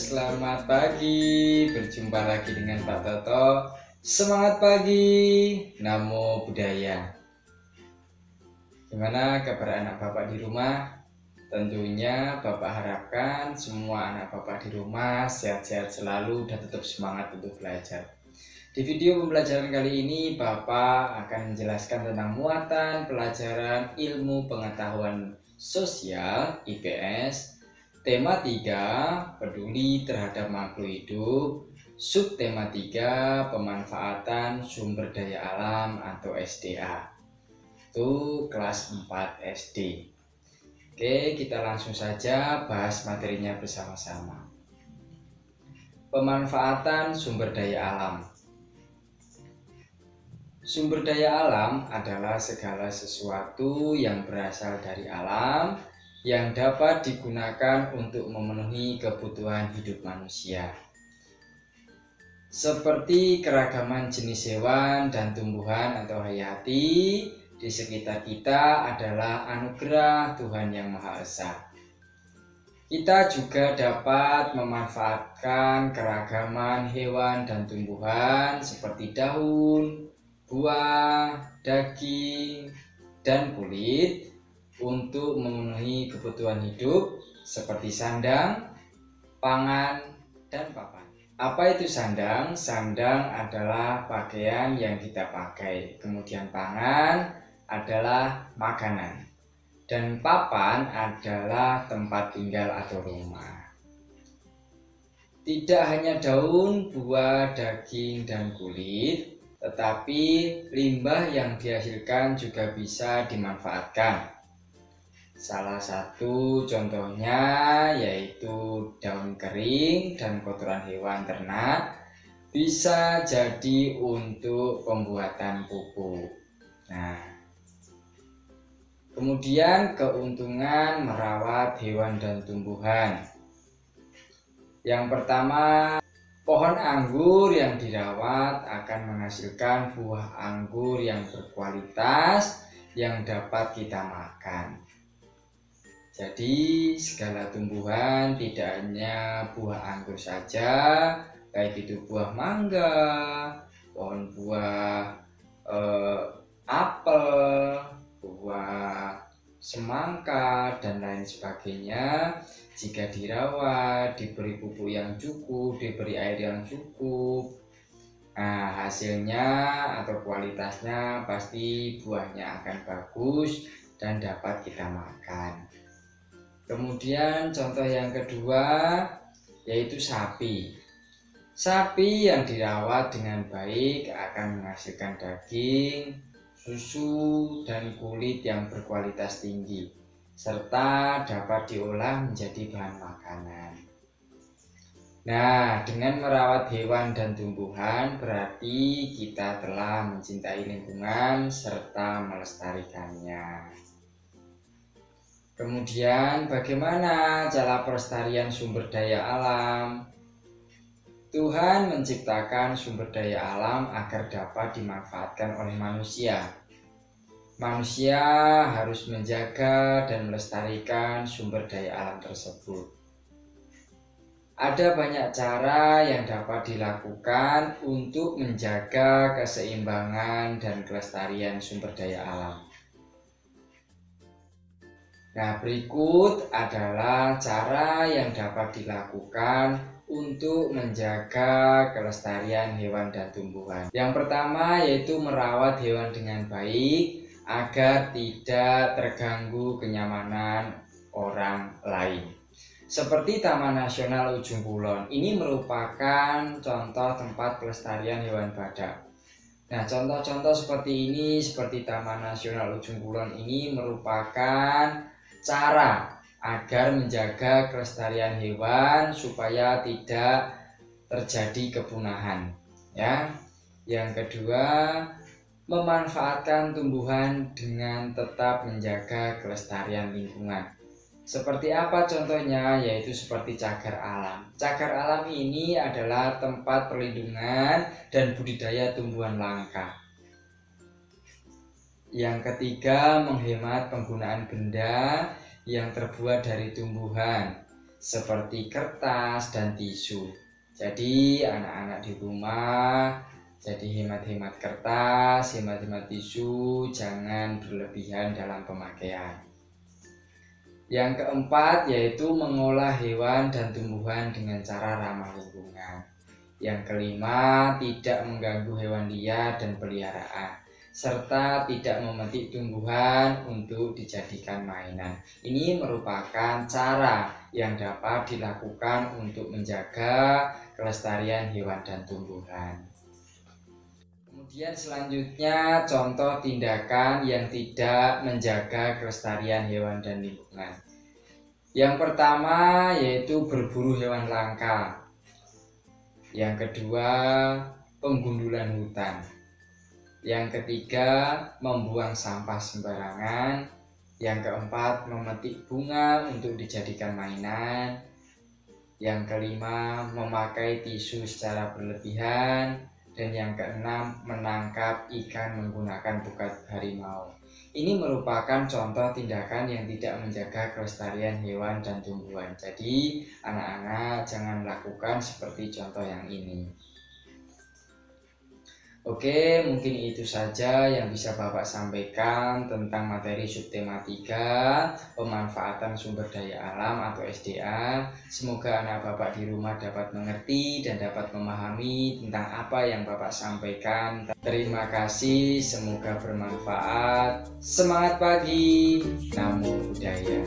selamat pagi. Berjumpa lagi dengan Pak Toto. Semangat pagi, namo buddhaya. Gimana kabar anak Bapak di rumah? Tentunya Bapak harapkan semua anak Bapak di rumah sehat-sehat selalu dan tetap semangat untuk belajar. Di video pembelajaran kali ini Bapak akan menjelaskan tentang muatan pelajaran ilmu pengetahuan sosial IPS. Tema 3, peduli terhadap makhluk hidup. Subtema 3, pemanfaatan sumber daya alam atau SDA. Itu kelas 4 SD. Oke, kita langsung saja bahas materinya bersama-sama. Pemanfaatan sumber daya alam. Sumber daya alam adalah segala sesuatu yang berasal dari alam yang dapat digunakan untuk memenuhi kebutuhan hidup manusia. Seperti keragaman jenis hewan dan tumbuhan atau hayati di sekitar kita adalah anugerah Tuhan Yang Maha Esa. Kita juga dapat memanfaatkan keragaman hewan dan tumbuhan seperti daun, buah, daging, dan kulit untuk memenuhi kebutuhan hidup seperti sandang, pangan, dan papan. Apa itu sandang? Sandang adalah pakaian yang kita pakai. Kemudian pangan adalah makanan. Dan papan adalah tempat tinggal atau rumah. Tidak hanya daun, buah, daging, dan kulit, tetapi limbah yang dihasilkan juga bisa dimanfaatkan. Salah satu contohnya yaitu daun kering dan kotoran hewan ternak bisa jadi untuk pembuatan pupuk. Nah, kemudian keuntungan merawat hewan dan tumbuhan. Yang pertama, pohon anggur yang dirawat akan menghasilkan buah anggur yang berkualitas yang dapat kita makan. Jadi segala tumbuhan, tidak hanya buah anggur saja, baik itu buah mangga, pohon buah apel, buah semangka, dan lain sebagainya. Jika dirawat, diberi pupuk yang cukup, diberi air yang cukup, nah hasilnya atau kualitasnya pasti buahnya akan bagus dan dapat kita makan. Kemudian contoh yang kedua yaitu sapi. Sapi yang dirawat dengan baik akan menghasilkan daging, susu, dan kulit yang berkualitas tinggi, serta dapat diolah menjadi bahan makanan. Nah, dengan merawat hewan dan tumbuhan berarti kita telah mencintai lingkungan serta melestarikannya. Kemudian bagaimana cara pelestarian sumber daya alam? Tuhan menciptakan sumber daya alam agar dapat dimanfaatkan oleh manusia. Manusia harus menjaga dan melestarikan sumber daya alam tersebut. Ada banyak cara yang dapat dilakukan untuk menjaga keseimbangan dan kelestarian sumber daya alam. Nah, berikut adalah cara yang dapat dilakukan untuk menjaga kelestarian hewan dan tumbuhan. Yang pertama yaitu merawat hewan dengan baik agar tidak terganggu kenyamanan orang lain. Seperti Taman Nasional Ujung Kulon, ini merupakan contoh tempat pelestarian hewan badak. Nah, contoh-contoh seperti ini, seperti Taman Nasional Ujung Kulon ini merupakan cara agar menjaga kelestarian hewan supaya tidak terjadi kepunahan. Ya. Yang kedua, memanfaatkan tumbuhan dengan tetap menjaga kelestarian lingkungan. Seperti apa contohnya? Yaitu seperti cagar alam. Cagar alam ini adalah tempat perlindungan dan budidaya tumbuhan langka. Yang ketiga, menghemat penggunaan benda yang terbuat dari tumbuhan. seperti kertas dan tisu. Jadi anak-anak di rumah jadi hemat-hemat kertas, hemat-hemat tisu, jangan berlebihan dalam pemakaian. Yang keempat yaitu mengolah hewan dan tumbuhan dengan cara ramah lingkungan. Yang kelima, tidak mengganggu hewan liar dan peliharaan, serta tidak memetik tumbuhan untuk dijadikan mainan. Ini merupakan cara yang dapat dilakukan untuk menjaga kelestarian hewan dan tumbuhan. Kemudian selanjutnya contoh tindakan yang tidak menjaga kelestarian hewan dan lingkungan. Yang pertama yaitu berburu hewan langka. Yang kedua, penggundulan hutan. Yang ketiga, membuang sampah sembarangan. Yang keempat, memetik bunga untuk dijadikan mainan. Yang kelima, memakai tisu secara berlebihan. Dan yang keenam, menangkap ikan menggunakan bukat harimau. Ini merupakan contoh tindakan yang tidak menjaga kelestarian hewan dan tumbuhan. Jadi anak-anak jangan lakukan seperti contoh yang ini. Oke, mungkin itu saja yang bisa Bapak sampaikan tentang materi subtema 3, pemanfaatan sumber daya alam atau SDA. Semoga anak Bapak di rumah dapat mengerti dan dapat memahami tentang apa yang Bapak sampaikan. Terima kasih, semoga bermanfaat. Semangat pagi, namo buddhaya.